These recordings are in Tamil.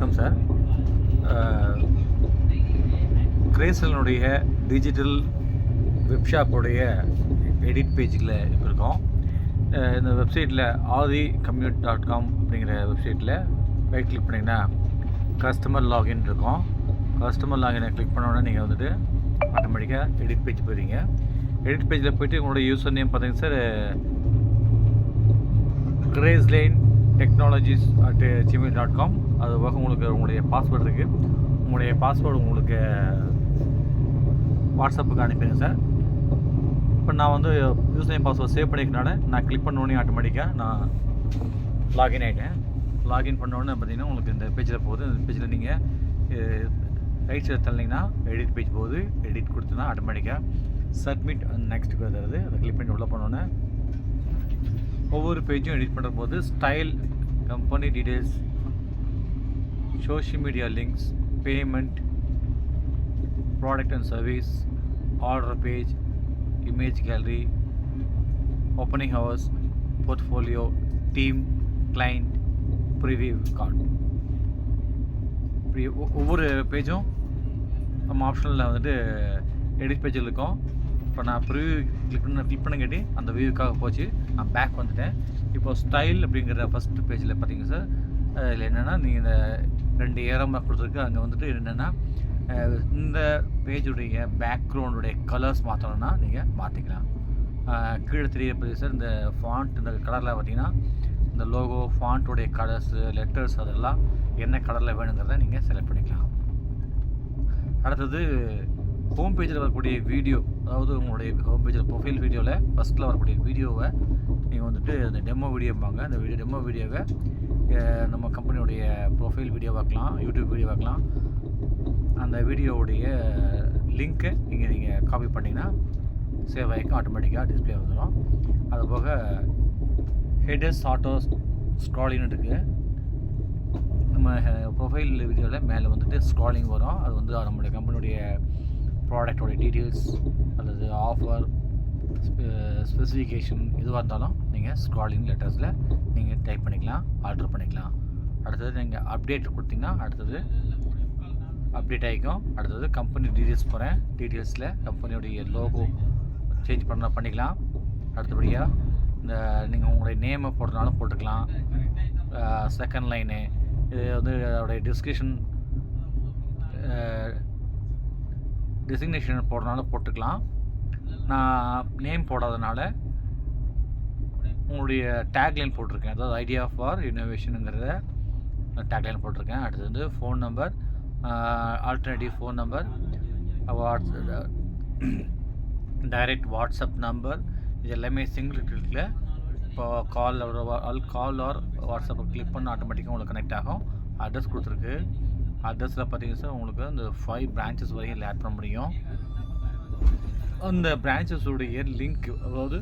வணக்கம் சார். கிரேசலினுடைய டிஜிட்டல் வெப்ஷாப்புடைய எடிட் பேஜில் இப்போ இருக்கோம். இந்த வெப்சைட்டில் aadicommute.com அப்படிங்கிற வெப்சைட்டில் ரைட் கிளிக் பண்ணிங்கன்னா கஸ்டமர் லாகின் இருக்கும். கஸ்டமர் லாகினை கிளிக் பண்ணோன்னே நீங்கள் வந்துட்டு ஆட்டோமேட்டிக்காக எடிட் பேஜ் போயிடுவீங்க. எடிட் பேஜில் போய்ட்டு உங்களோட யூசர் நேம் பார்த்தீங்கன்னா சார் கிரேஸ்லைன் technologies@gmail.com. அது போக உங்களுக்கு உங்களுடைய பாஸ்வேர்டு இருக்குது. உங்களுடைய பாஸ்வேர்டு உங்களுக்கு வாட்ஸ்அப்புக்கு அனுப்பிடுங்க சார். இப்போ நான் வந்து யூசர் நேம் பாஸ்வேர்டு சேவ் பண்ணிக்கிறனால நான் கிளிக் பண்ணோன்னே ஆட்டோமேட்டிக்காக நான் லாகின் ஆகிட்டேன். லாகின் பண்ணோன்னே பார்த்தீங்கன்னா உங்களுக்கு இந்த பேஜில் போகுது. இந்த பேஜில் நீங்கள் ரைட் சைடு தள்ளிங்கன்னா எடிட் பேஜ் போகுது. எடிட் கொடுத்தோன்னா ஆட்டோமேட்டிக்காக சப்மிட் நெக்ஸ்ட்டுக்கு வருது. அதை கிளிக் பண்ணி உள்ளே பண்ணோன்னே ஒவ்வொரு பேஜும் எடிட் பண்ணுற போது style, company details, social media links, payment, product and service, order page, image gallery, opening hours, portfolio, team, client, preview card, இப்படி ஒவ்வொரு பேஜும் நம்ம ஆப்ஷனில் வந்துட்டு எடிட் பேஜில் இருக்கும். இப்போ நான் ப்ரிவியூ கிளிக் பண்ணங்காட்டி அந்த வியூக்காக போச்சு. நான் பேக் வந்துட்டேன். இப்போ ஸ்டைல் அப்படிங்கிற ஃபஸ்ட்டு பேஜில் பார்த்தீங்க சார், இதில் என்னென்னா நீங்கள் இந்த 2 ஏரமாக கொடுத்துருக்கு. அங்கே வந்துட்டு என்னென்னா இந்த பேஜுடைய பேக்ரவுண்டுடைய கலர்ஸ் மாற்றணும்னா நீங்கள் மாற்றிக்கலாம். கீழே தெரிய போகுது சார் இந்த ஃபாண்ட், இந்த கலரில் பார்த்தீங்கன்னா இந்த லோகோ ஃபாண்ட்டுடைய கலர்ஸு, லெட்டர்ஸ் அதெல்லாம் என்ன கலரில் வேணுங்கிறத நீங்கள் செலக்ட் பண்ணிக்கலாம். அடுத்தது ஹோம் பேஜில் வரக்கூடிய வீடியோ, அதாவது உங்களுடைய ஹோம் பேஜில் ப்ரொஃபைல் வீடியோவில் ஃபஸ்ட்டில் வரக்கூடிய வீடியோவை நீங்கள் வந்துட்டு அந்த டெமோ வீடியோம்பாங்க. அந்த டெமோ வீடியோவை நம்ம கம்பெனியோடைய ப்ரொஃபைல் வீடியோ வைக்கலாம், யூடியூப் வீடியோ வைக்கலாம். அந்த வீடியோவுடைய லிங்க்கை நீங்கள் காப்பி பண்ணிங்கன்னா சேவ் ஆகிக்கும், ஆட்டோமேட்டிக்காக டிஸ்பிளே வந்துடும். அதுபோக ஹெடர்ஸ் ஆட்டோ ஸ்க்ராலிங்னு இருக்குது. நம்ம ப்ரொஃபைல் வீடியோவில் மேலே வந்துட்டு ஸ்க்ராலிங் வரும். அது வந்து நம்மளுடைய கம்பெனியுடைய ப்ராடக்டோடைய டீட்டெயில்ஸ் அல்லது ஆஃபர், ஸ்பெசிஃபிகேஷன் எதுவாக இருந்தாலும் நீங்கள் ஸ்க்ராலிங் லெட்டர்ஸில் நீங்கள் டைப் பண்ணிக்கலாம், ஆர்டர் பண்ணிக்கலாம். அடுத்தது நீங்கள் அப்டேட் கொடுத்தீங்கன்னா அடுத்தது அப்டேட் ஆகிக்கும். அடுத்தது கம்பெனி டீட்டெயில்ஸ் போகிறேன். டீட்டெயில்ஸில் கம்பெனியோடைய லோகோ சேஞ்ச் பண்ணிக்கலாம். அடுத்தபடியாக இந்த நீங்கள் உங்களுடைய நேமை போடுறதுனாலும் போட்டுக்கலாம். செகண்ட் லைனு இது வந்து அதோடைய டெசிக்னேஷன் போடுறதுனால போட்டுக்கலாம். நான் நேம் போடாதனால உங்களுடைய டேக்லைன் போட்டிருக்கேன். அதாவது ஐடியா ஃபார் இன்னோவேஷனுங்கிறத டேக்லைன் போட்டிருக்கேன். அடுத்தது வந்து phone number, alternative phone number, direct WhatsApp number, இது எல்லாமே சிங்கிள் கிளிக்கில் இப்போ கால் ஆர் வாட்ஸ்அப்பை கிளிக் பண்ண ஆட்டோமேட்டிக்காக உங்களுக்கு கனெக்ட் ஆகும். அட்ரஸ் கொடுத்துருக்கு. அட்ரஸில் பார்த்தீங்கன்னா சார் உங்களுக்கு அந்த 5 பிரான்ச்சஸ் வரைக்கும் ஆட் பண்ண முடியும். அந்த பிரான்ச்சஸுடைய லிங்க், அதாவது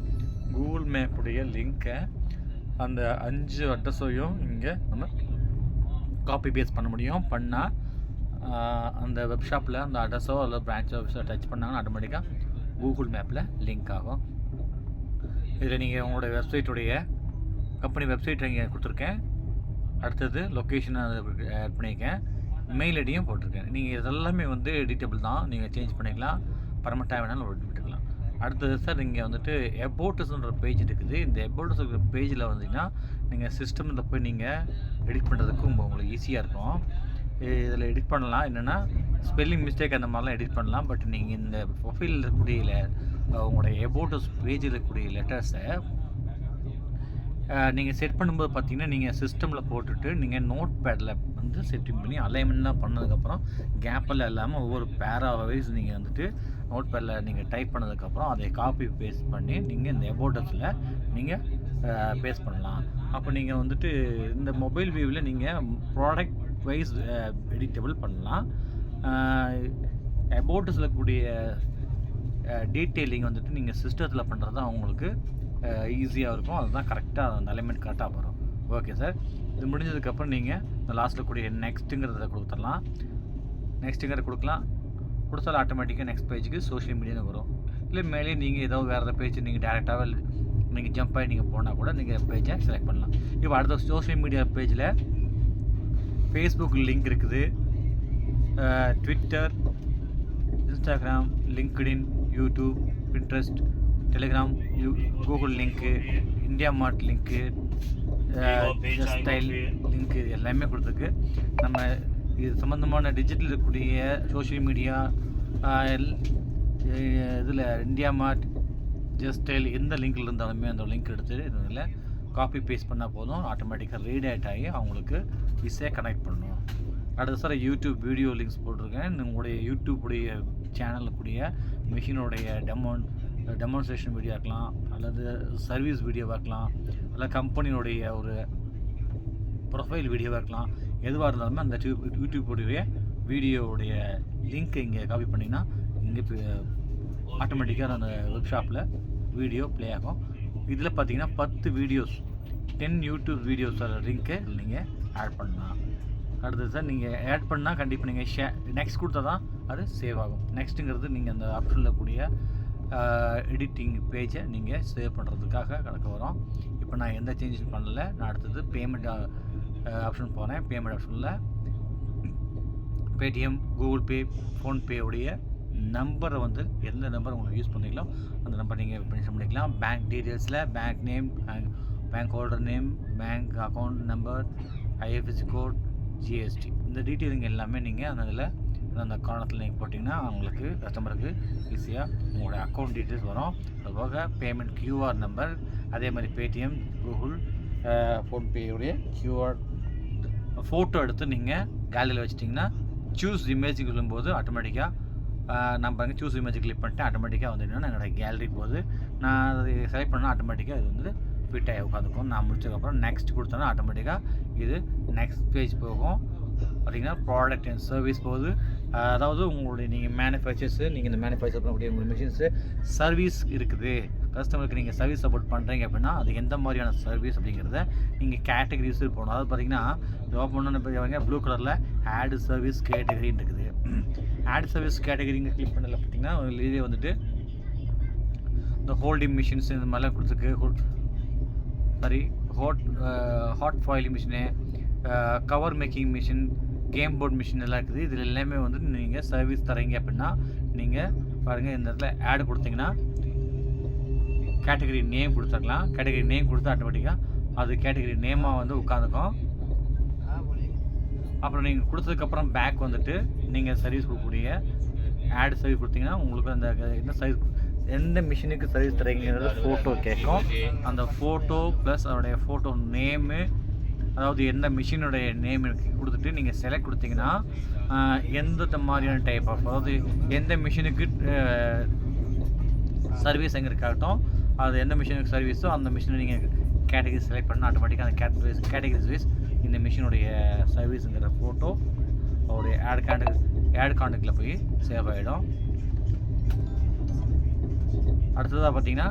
கூகுள் மேப்புடைய லிங்க்கை அந்த 5 அட்ரஸையும் இங்கே நம்ம காப்பி பேஸ்ட் பண்ண முடியும். பண்ணால் அந்த வெப்ஷாப்பில் அந்த அட்ரஸோ அல்லது பிரான்ச்சோ டச் பண்ணாங்கன்னா ஆட்டோமேட்டிக்காக கூகுள் மேப்பில் லிங்க் ஆகும். இதில் நீங்கள் உங்களுடைய வெப்சைட்டுடைய கம்பெனி வெப்சைட் இங்கே கொடுத்துருக்கேன். அடுத்தது லொக்கேஷனை ஆட் பண்ணியிருக்கேன். மெயில் ஐடியும் போட்டிருக்கேன். நீங்கள் இதெல்லாமே வந்து எடிட்டபிள் தான், நீங்கள் சேஞ்ச் பண்ணிக்கலாம், பர்மனெண்ட்டாக வேணாலும் விட்டுக்கலாம். அடுத்தது சார் இங்கே வந்துட்டு எபோட்டஸ்ன்ற பேஜ் இருக்குது. இந்த எபோட்டஸ் இருக்கிற பேஜில் வந்தீங்கன்னா நீங்கள் சிஸ்டமில் போய் நீங்கள் எடிட் பண்ணுறதுக்கு உங்களுக்கு ஈஸியாக இருக்கும். இதில் எடிட் பண்ணலாம். என்னென்னா ஸ்பெல்லிங் மிஸ்டேக் அந்த மாதிரிலாம் எடிட் பண்ணலாம். பட் நீங்கள் இந்த ப்ரொஃபைலில் இருக்கக்கூடிய உங்களுடைய எபோட்டஸ் பேஜில் இருக்கக்கூடிய லெட்டர்ஸை நீங்கள் செட் பண்ணும்போது பார்த்தீங்கன்னா நீங்கள் சிஸ்டமில் போட்டுட்டு நீங்கள் நோட் பேடில் வந்து செட்டிங் பண்ணி அலைன்மெண்ட்லாம் பண்ணதுக்கப்புறம் கேப்பெல்லாம் இல்லாமல் ஒவ்வொரு பேரா வைஸ் நீங்கள் வந்துட்டு நோட் பேடில் நீங்கள் டைப் பண்ணதுக்கப்புறம் அதை காப்பி பேஸ்ட் பண்ணி நீங்கள் இந்த எபோட்டஸில் நீங்கள் பேஸ்ட் பண்ணலாம். அப்போ நீங்கள் வந்துட்டு இந்த மொபைல் வியூவில் நீங்கள் ப்ராடக்ட் வைஸ் எடிட்டபிள் பண்ணலாம். எபோட்டஸில் இருக்கக்கூடிய டீட்டெயிலிங் வந்துட்டு நீங்கள் சிஸ்டத்தில் பண்ணுறது தான் உங்களுக்கு ஈஸியாக இருக்கும். அதுதான் கரெக்டாக அந்த அலைன்மெண்ட் கரெக்டாக வரும். ஓகே சார், இது முடிஞ்சதுக்கப்புறம் நீங்கள் இந்த லாஸ்ட்டில் கூடிய நெக்ஸ்ட்டுங்கிறத கொடுத்துடலாம். நெக்ஸ்ட்டுங்கிறத கொடுத்தாலும் ஆட்டோமேட்டிக்காக நெக்ஸ்ட் பேஜுக்கு சோஷியல் மீடியான்னு வரும். இல்லை மேலே நீங்கள் ஏதோ வேறு பேஜ் நீங்கள் டேரெக்டாகவே நீங்கள் ஜம்ப் ஆகி நீங்கள் போனால் கூட நீங்கள் பேஜை செலக்ட் பண்ணலாம். இப்போ அடுத்த சோஷியல் மீடியா பேஜில் ஃபேஸ்புக் லிங்க் இருக்குது, Twitter, Instagram, LinkedIn, YouTube, Pinterest, Telegram, Google லிங்க்கு, இந்தியா மார்ட் லிங்க்கு, ஸ்டைல் லிங்க்கு எல்லாமே கொடுத்துருக்கு. நம்ம இது சம்மந்தமான டிஜிட்டல் இருக்கக்கூடிய சோஷியல் மீடியா இதில் இந்தியா மார்ட், ஜஸ்ட் ஸ்டைல் எந்த லிங்கில் இருந்தாலுமே அந்த லிங்க் எடுத்து இதில் காப்பி பேஸ்ட் பண்ணால் போதும், ஆட்டோமேட்டிக்காக ரீடைட் ஆகி அவங்களுக்கு ஈஸியாக கனெக்ட் பண்ணணும். அடுத்த சார் யூடியூப் வீடியோ லிங்க்ஸ் போட்டிருக்கேன். உங்களுடைய யூடியூப்புடைய சேனலுக்குடைய மிஷினுடைய டெமான்ஸ்ட்ரேஷன் வீடியோ ஆக்கலாம், அல்லது சர்வீஸ் வீடியோவாக இருக்கலாம், அல்லது கம்பெனியோடைய ஒரு ப்ரொஃபைல் வீடியோவாக இருக்கலாம். எதுவாக இருந்தாலுமே அந்த யூடியூப்புடைய வீடியோவுடைய லிங்க் இங்கே காப்பி பண்ணிங்கன்னா இங்கே ஆட்டோமேட்டிக்காக அந்த வெப் ஷாப்பில் வீடியோ ப்ளே ஆகும். இதில் பார்த்தீங்கன்னா 10 வீடியோஸ், 10 யூடியூப் வீடியோஸ் லிங்க்கு நீங்கள் ஆட் பண்ணலாம். அடுத்தது சார் நீங்கள் ஆட் பண்ணால் கண்டிப்பாக நீங்கள் நெக்ஸ்ட் கொடுத்தா தான் அது சேவ் ஆகும். நெக்ஸ்ட்டுங்கிறது நீங்கள் அந்த ஆப்ஷனில் கூடிய எடிட்டிங் பேஜை நீங்கள் சேவ் பண்ணுறதுக்காக கணக்கு வரும். இப்போ நான் எந்த சேஞ்சஸும் பண்ணலை. நான் அடுத்தது பேமெண்ட் ஆப்ஷன் போகிறேன். பேமெண்ட் ஆப்ஷனில் பேடிஎம், கூகுள் பே, ஃபோன்பே உடைய நம்பரை வந்து எந்த நம்பர் உங்களுக்கு யூஸ் பண்ணீங்களோ அந்த நம்பர் நீங்கள் மென்ஷன் பண்ணிக்கலாம். பேங்க் டீட்டெயில்ஸில் bank name, bank holder name, bank account number, IFSC code, GST, இந்த டீட்டெயிலிங் எல்லாமே நீங்கள் அந்த காரணத்தில் நீங்கள் போட்டிங்கன்னா அவங்களுக்கு கஸ்டமருக்கு ஈஸியாக உங்களுடைய அக்கௌண்ட் டீட்டெயில்ஸ் வரும். அதுபோக பேமெண்ட் QR நம்பர், அதே மாதிரி பேடிஎம், கூகுள், ஃபோன்பேயுடைய QR ஃபோட்டோ எடுத்து நீங்கள் கேலரியில் வச்சிட்டிங்கன்னா சூஸ் இமேஜுக்கு சொல்லும்போது ஆட்டோமேட்டிக்காக நான் பாருங்க சூஸ் இமேஜ் கிளிக் பண்ணிட்டு ஆட்டோமேட்டிக்காக வந்து என்னென்னா என்னோடய கேலரிக்கு போகுது. நான் அதை செலக்ட் பண்ணால் ஆட்டோமேட்டிக்காக இது வந்து ஃபிட் ஆகி உட்காந்துக்கும். நான் முடிச்சதுக்கப்புறம் நெக்ஸ்ட் கொடுத்தோன்னா ஆட்டோமேட்டிக்காக இது நெக்ஸ்ட் பேஜ் போகும். பார்த்திங்கன்னா ப்ராடக்ட் அண்ட் சர்வீஸ் போகுது. அதாவது உங்களுடைய நீங்கள் மேனுஃபேக்சர்ஸு, நீங்கள் இந்த மேனுஃபேக்சர் பண்ணக்கூடிய உங்களுடைய மிஷின்ஸு சர்வீஸ் இருக்குது, கஸ்டமருக்கு நீங்கள் சர்வீஸ் சப்போர்ட் பண்ணுறீங்க அப்படின்னா அது எந்த மாதிரியான சர்வீஸ் அப்படிங்கிறத நீங்கள் கேட்டகரிஸ் போகணும். அதாவது பார்த்திங்கன்னா ஓப்பன் பண்ண ப்ளூ கலரில் ஆடு சர்வீஸ் கேட்டகரின்னு இருக்குது. ஆட் சர்வீஸ் கேட்டகரிங்க கிளிக் பண்ணல பார்த்திங்கன்னா இதே வந்துட்டு இந்த ஹோல்டிங் மிஷின்ஸ் இந்த மாதிரிலாம் கொடுத்துருக்கு. Sorry, hot foiling machine, cover making machine, game board machine எல்லாம் இருக்குது. இதில் எல்லாமே வந்து நீங்கள் சர்வீஸ் தரீங்க அப்படின்னா நீங்கள் பாருங்கள் இந்த இடத்துல ஆட் கொடுத்தீங்கன்னா கேட்டகரி நேம் கொடுத்துக்கலாம். கேட்டகரி நேம் கொடுத்தா ஆட்டோமேட்டிக்காக அது கேட்டகரி நேமாக வந்து உட்காந்துக்கும். அப்புறம் நீங்கள் கொடுத்ததுக்கப்புறம் பேக் வந்துட்டு நீங்கள் சர்வீஸ் கொடுக்கக்கூடிய ஆட் சர்வீஸ் கொடுத்தீங்கன்னா உங்களுக்கு அந்த என்ன சர்வீஸ், எந்த மிஷினுக்கு சர்வீஸ் தரீங்கிறது ஃபோட்டோ கேட்கும். அந்த ஃபோட்டோ ப்ளஸ் அதோடைய ஃபோட்டோ நேமு, அதாவது எந்த மிஷினுடைய நேம் கொடுத்துட்டு நீங்கள் செலக்ட் கொடுத்தீங்கன்னா எந்த மாதிரியான டைப் ஆஃப், அதாவது எந்த மிஷினுக்கு சர்வீஸ் எங்கே இருக்காகட்டும் அது எந்த மிஷினுக்கு சர்வீஸோ அந்த மிஷினை நீங்கள் கேட்டகரி செலக்ட் பண்ணால் ஆட்டோமேட்டிக்காக அந்த கேட்டகரி சர்வீஸ் இந்த மிஷினுடைய சர்வீஸுங்கிற ஃபோட்டோ அவருடைய ஆட் கான்டெக்டில் போய் சேவ் ஆகிடும். அடுத்ததாக பார்த்தீங்கன்னா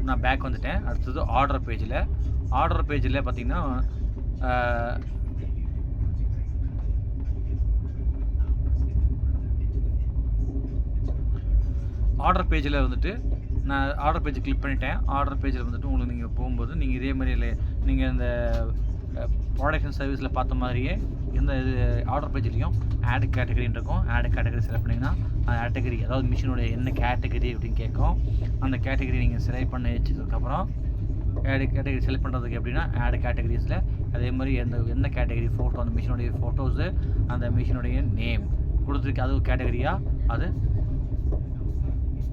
நான் பேக் வந்துட்டேன். அடுத்தது ஆர்டர் பேஜில் பார்த்தீங்கன்னா ஆர்டர் பேஜில் வந்துட்டு நான் ஆர்டர் பேஜ் கிளிக் பண்ணிட்டேன். ஆர்டர் பேஜில் வந்துட்டு உங்களுக்கு நீங்கள் போகும்போது நீங்கள் இதே மாதிரி நீங்கள் இந்த ப்ராடக்ட் அண்ட் சர்வீஸில் பார்த்த மாதிரியே இந்த இது ஆர்டர் பேஜ்லேயும் ஆட் கேட்டகரின்னு இருக்கும். ஆட் கேட்டகரி செலக்ட் பண்ணிங்கன்னா அந்த கேட்டகரி, அதாவது மிஷினுடைய என்ன கேட்டகரி அப்படின்னு கேட்கும். அந்த கேட்டகரி நீங்கள் செலக்ட் பண்ணி வச்சதுக்கப்புறம் ஆட் கேட்டகரி செலக்ட் பண்ணுறதுக்கு எப்படின்னா ஆட் கேட்டகரிஸில் அதே மாதிரி எந்த கேட்டகரி ஃபோட்டோ, அந்த மிஷினுடைய ஃபோட்டோஸு, அந்த மிஷினுடைய நேம் கொடுத்துருக்கு, அது கேட்டகரியாக அது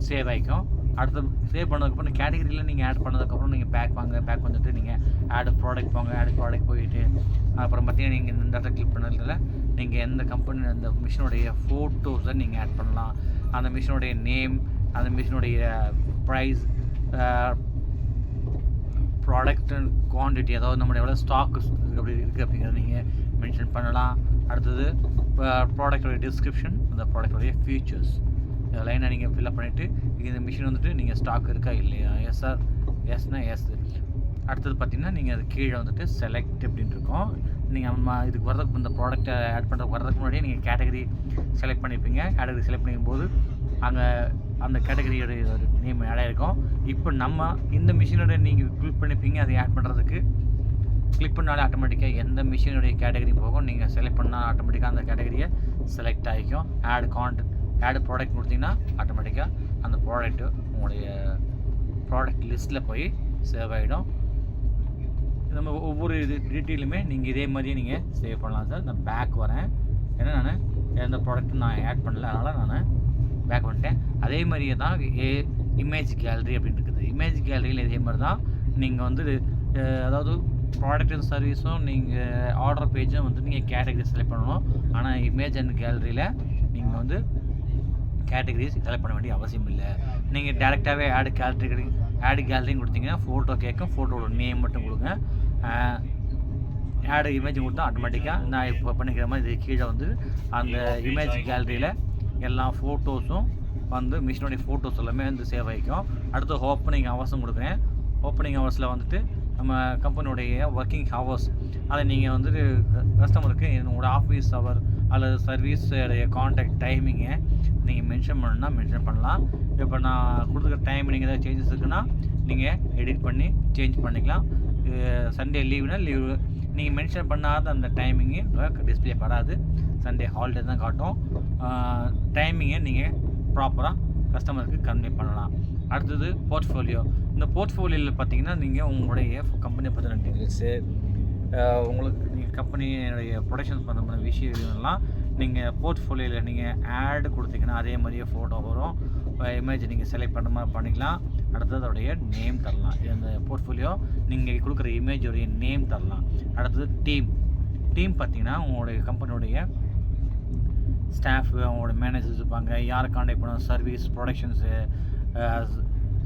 சேவ் ஆகிக்கும். அடுத்து சேவ் பண்ணதுக்கப்புறம் கேட்டகரியில் நீங்கள் ஆட் பண்ணதுக்கப்புறம் நீங்கள் பேக் வந்துட்டு நீங்கள் ஆட் ப்ராடக்ட் போங்க. ஆட் ப்ராடக்ட் போயிட்டு அப்புறம் பார்த்தீங்கன்னா நீங்கள் இந்த இடத்துல கிளிக் பண்ணதில் நீங்கள் எந்த கம்பெனி அந்த மிஷினுடைய ஃபோட்டோஸை நீங்கள் ஆட் பண்ணலாம். அந்த மிஷினுடைய நேம், அந்த மிஷினுடைய ப்ரைஸ், ப்ராடக்ட் அண்ட் குவான்டிட்டி, அதாவது நம்மளுடைய எவ்வளோ ஸ்டாக் அப்படி இருக்குது அப்படிங்கிறத நீங்கள் மென்ஷன் பண்ணலாம். அடுத்தது ப்ராடக்டோடைய டிஸ்கிரிப்ஷன், அந்த ப்ராடக்டோடைய ஃபீச்சர்ஸ் லைனை நீங்கள் ஃபில்அப் பண்ணிவிட்டு இந்த மிஷின் வந்துட்டு நீங்கள் ஸ்டாக் இருக்கா இல்லையா, எஸ் சார், எஸ்னா எஸ். அடுத்தது பார்த்திங்கன்னா நீங்கள் அது கீழே வந்துட்டு செலக்ட் அப்படின்னு இருக்கும். நீங்கள் இதுக்கு வரதுக்கு இந்த ப்ராடக்ட்டை ஆட் பண்ணுறதுக்கு வரதுக்கு முன்னாடியே நீங்கள் கேட்டகரி செலக்ட் பண்ணியிருப்பீங்க. கேட்டகரி செலக்ட் பண்ணிக்கும்போது அங்கே அந்த கேட்டகரியோட நேம் ஆட் ஆகிருக்கும். இப்போ நம்ம இந்த மிஷினோட நீங்கள் கிளிக் பண்ணிப்பீங்க அதை ஆட் பண்ணுறதுக்கு கிளிக் பண்ணாலே ஆட்டோமேட்டிக்காக எந்த மிஷினுடைய கேட்டகரி போகும், நீங்கள் செலக்ட் பண்ணால் ஆட்டோமேட்டிக்காக அந்த கேட்டகரியை செலக்ட் ஆகிக்கும். ஆட் ப்ராடக்ட் கொடுத்தீங்கன்னா ஆட்டோமேட்டிக்காக அந்த ப்ராடக்ட்டு உங்களுடைய ப்ராடக்ட் லிஸ்ட்டில் போய் சேவ் ஆகிடும். நம்ம ஒவ்வொரு டீட்டெயிலுமே நீங்கள் இதே மாதிரியே நீங்கள் சேவ் பண்ணலாம் சார். நான் பேக் வரேன், ஏன்னா நான் எந்த ப்ராடக்ட்டும் நான் ஆட் பண்ணல, அதனால் நான் பேக் வந்துட்டேன். அதே மாதிரியே தான் இமேஜ் கேலரி அப்படின்னு இருக்குது. இமேஜ் கேலரியில் இதே மாதிரி தான் நீங்கள் வந்து அதாவது ப்ராடக்ட் அண்ட் சர்வீஸும் நீங்கள் ஆர்டர் பேஜும் வந்து நீங்கள் கேட்டகரி செலக்ட் பண்ணணும். ஆனால் இமேஜ் அண்ட் கேலரியில் நீங்கள் வந்து கேட்டகரிஸ் செலக்ட் பண்ண வேண்டிய அவசியம் இல்லை. நீங்கள் டேரெக்டாகவே ஆட் கேலரின்னு கொடுத்தீங்கன்னா ஃபோட்டோ கேட்கும், ஃபோட்டோட நேம் மட்டும் கொடுங்க. ஆட் இமேஜ் கொடுத்தா ஆட்டோமேட்டிக்காக நான் இப்போ பண்ணிக்கிற மாதிரி இது கீழே வந்து அந்த இமேஜ் கேலரியில் எல்லா ஃபோட்டோஸும் வந்து மிஷினுடைய ஃபோட்டோஸ் எல்லாமே வந்து சேவ் ஆகிக்கும். அடுத்து ஓப்பனிங் ஹவர்ஸும் கொடுக்குறேன். ஓப்பனிங் ஹவர்ஸில் வந்துட்டு நம்ம கம்பெனியுடைய ஒர்க்கிங் ஹவர்ஸ் அதை நீங்கள் வந்துட்டு கஸ்டமருக்கு என்னோட ஆஃபீஸ் ஹவர் அல்லது சர்வீஸுடைய கான்டாக்ட் டைமிங்கை நீங்கள் மென்ஷன் பண்ணணுன்னா மென்ஷன் பண்ணலாம். இப்போ நான் கொடுத்துருக்க டைம் நீங்கள் ஏதாவது சேஞ்சஸ் இருக்குன்னா நீங்கள் எடிட் பண்ணி சேஞ்ச் பண்ணிக்கலாம். சண்டே லீவுனா லீவு நீங்கள் மென்ஷன் பண்ணாத அந்த டைமிங்கு டிஸ்பிளே படாது. சண்டே ஹாலிடே தான் காட்டும். டைமிங்கை நீங்கள் ப்ராப்பராக கஸ்டமருக்கு கன்வே பண்ணலாம். அடுத்தது போர்ட்ஃபோலியோ. இந்த போர்ட்ஃபோலியோவில் பார்த்தீங்கன்னா நீங்கள் உங்களுடைய கம்பெனியை பற்றின டீட்டெயில்ஸு, உங்களுக்கு நீங்கள் கம்பெனியுடைய ப்ரொடக்ஷன் பண்ண விஷயங்கள்லாம் நீங்கள் போர்ட்ஃபோலியோவில் நீங்கள் ஆட் கொடுத்தீங்கன்னா அதே மாதிரியே ஃபோட்டோ வரும். இமேஜ் நீங்கள் செலக்ட் பண்ண மாதிரி பண்ணிக்கலாம். அடுத்தது அதோடைய நேம் தரலாம். இந்த போர்ட்ஃபோலியோ நீங்கள் கொடுக்குற இமேஜோடைய நேம் தரலாம். அடுத்தது டீம் பார்த்தீங்கன்னா உங்களுடைய கம்பெனியுடைய ஸ்டாஃபு, அவங்களோட மேனேஜர்ஸ் இருப்பாங்க, யாரை காண்டாக்ட் பண்ணணும், சர்வீஸ், ப்ரொடக்ஷன்ஸு,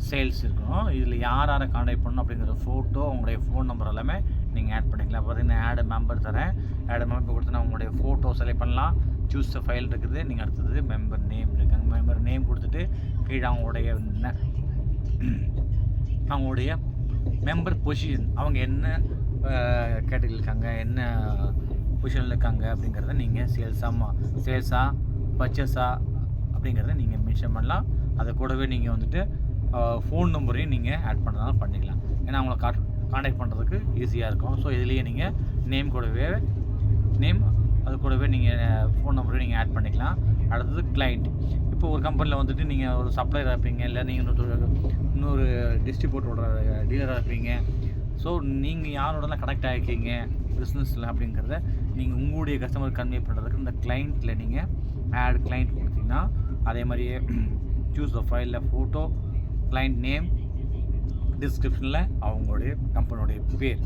சேல்ஸ் இருக்கணும். இதில் யாரை காண்டாக்ட் பண்ணணும் அப்படிங்கிற ஃபோட்டோ, உங்களுடைய ஃபோன் நம்பர் எல்லாமே நீங்கள் ஆட் பண்ணிக்கலாம். பார்த்தீங்கன்னா ஆட் மெம்பர் தரேன். ஆட் மெம்பர் கொடுத்தனா உங்களுடைய ஃபோட்டோ செலக்ட் பண்ணலாம். சூஸ் த ஃபைல் இருக்குது. நீங்கள் அடுத்தது மெம்பர் நேம் இருக்காங்க. மெம்பர் நேம் கொடுத்துட்டு கீழே அவங்களுடைய மெம்பர் பொசிஷன், அவங்க என்ன கேட்டகரியில் இருக்காங்க, என்ன பொசிஷனில் இருக்காங்க அப்படிங்கிறத நீங்கள் சேல்ஸா பர்ச்சேஸா அப்படிங்கிறத நீங்கள் மென்ஷன் பண்ணலாம். அதை கூடவே நீங்கள் வந்துட்டு ஃபோன் நம்பரையும் நீங்கள் ஆட் பண்ணுறதுனால பண்ணிக்கலாம். ஏன்னா அவங்கள காண்டாக்ட் பண்ணுறதுக்கு ஈஸியாக இருக்கும். ஸோ இதுலேயே நீங்கள் நேம் அது கூடவே நீங்கள் ஃபோன் நம்பரையும் நீங்கள் ஆட் பண்ணிக்கலாம். அடுத்தது கிளைண்ட். இப்போ ஒரு கம்பெனியில் வந்துட்டு நீங்கள் ஒரு சப்ளையராக இருப்பீங்க, இல்லை நீங்கள் இன்னொரு டிஸ்ட்ரிபியூட்டரோட டீலராக இருப்பீங்க. ஸோ நீங்கள் யாரோடலாம் கனெக்ட் ஆகிருக்கீங்க பிஸ்னஸில் அப்படிங்கிறத நீங்கள் உங்களுடைய கஸ்டமர் கன்வே பண்ணுறதுக்கு இந்த கிளைண்ட்டில் நீங்கள் ஆட் கிளைண்ட் கொடுத்தீங்கன்னா அதே மாதிரியே சூஸ் த ஃபைலில் ஃபோட்டோ, கிளைண்ட் நேம், டிஸ்கிரிப்ஷனில் அவங்களுடைய கம்பெனியோடைய பேர்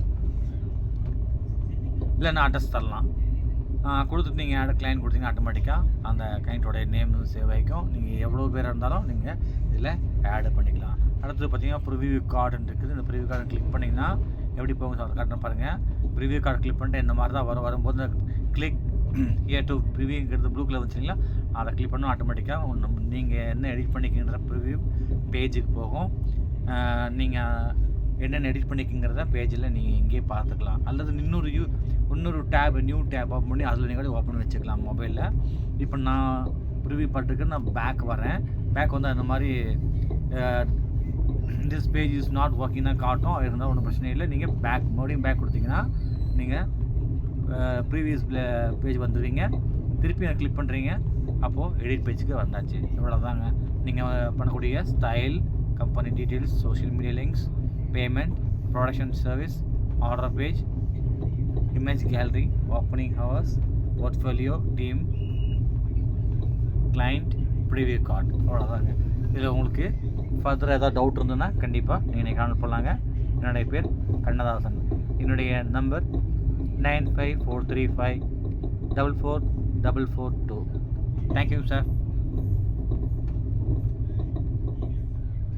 இல்லைன்னா அட்ரஸ் தரலாம். கொடுத்துட்டு நீங்கள் ஆட் கிளைண்ட் கொடுத்தீங்கன்னா ஆட்டோமேட்டிக்காக அந்த கிளைண்ட்டோடைய நேம் வந்து சேவ் ஆகிக்கும். நீங்கள் எவ்வளோ பேராக இருந்தாலும் நீங்கள் இதில் ஆட் பண்ணிக்கலாம். அடுத்தது பார்த்தீங்கன்னா ப்ரிவியூ கார்டுன்னு இருக்குது. இந்த ப்ரிவியூ கார்டு கிளிக் பண்ணிங்கன்னா எப்படி போகும் காட்டுன்னு பாருங்கள். ப்ரிவியூ கார்டு கிளிக் பண்ணிட்டு இந்த மாதிரி தான் வரும்போது இந்த கிளிக் டு ப்ரிவியூங்கிறது ப்ளூ கலர் வச்சிங்களா, அதை கிளிக் பண்ணால் ஆட்டோமேட்டிக்காக நீங்கள் என்ன எடிட் பண்ணிக்கின்ற ப்ரிவியூ பேஜுக்கு போகும். நீங்கள் என்னென்ன எடிட் பண்ணிக்கிங்கிறத பேஜில் நீங்கள் இங்கேயே பார்த்துக்கலாம். அல்லது இன்னொரு நியூ டேப் ஓப்பன் பண்ணி அதில் நீங்கள் ஓப்பன் பண்ணி வச்சுக்கலாம் மொபைலில். இப்போ நான் ப்ரிவியூ பண்ணிட்டு நான் பேக் வரேன். பேக் வந்து அந்த மாதிரி திஸ் பேஜ் இஸ் நாட் ஒர்க்கிங்னா காட்டும். இருந்தால் ஒன்றும் பிரச்சனை இல்லை. நீங்கள் மறுபடியும் பேக் கொடுத்தீங்கன்னா நீங்கள் ப்ரீவியஸ் பேஜ் வந்துடுவீங்க. திருப்பி கிளிக் பண்ணுறீங்க, அப்போது எடிட் பேஜுக்கு வந்தாச்சு. இவ்வளோதாங்க. நீங்கள் பண்ணக்கூடிய style, company details, social media links, payment, production service, order page, image gallery, opening hours, portfolio, team, client, preview card. அவ்வளோதாங்க. இதில் உங்களுக்கு ஃபர்தர் ஏதாவது டவுட் இருந்ததுன்னா கண்டிப்பாக நீங்கள் கான்டாக்ட் பண்ணலாங்க. என்னுடைய பேர் கண்ணதாசன். என்னுடைய நம்பர் 9543544442. Thank you sir.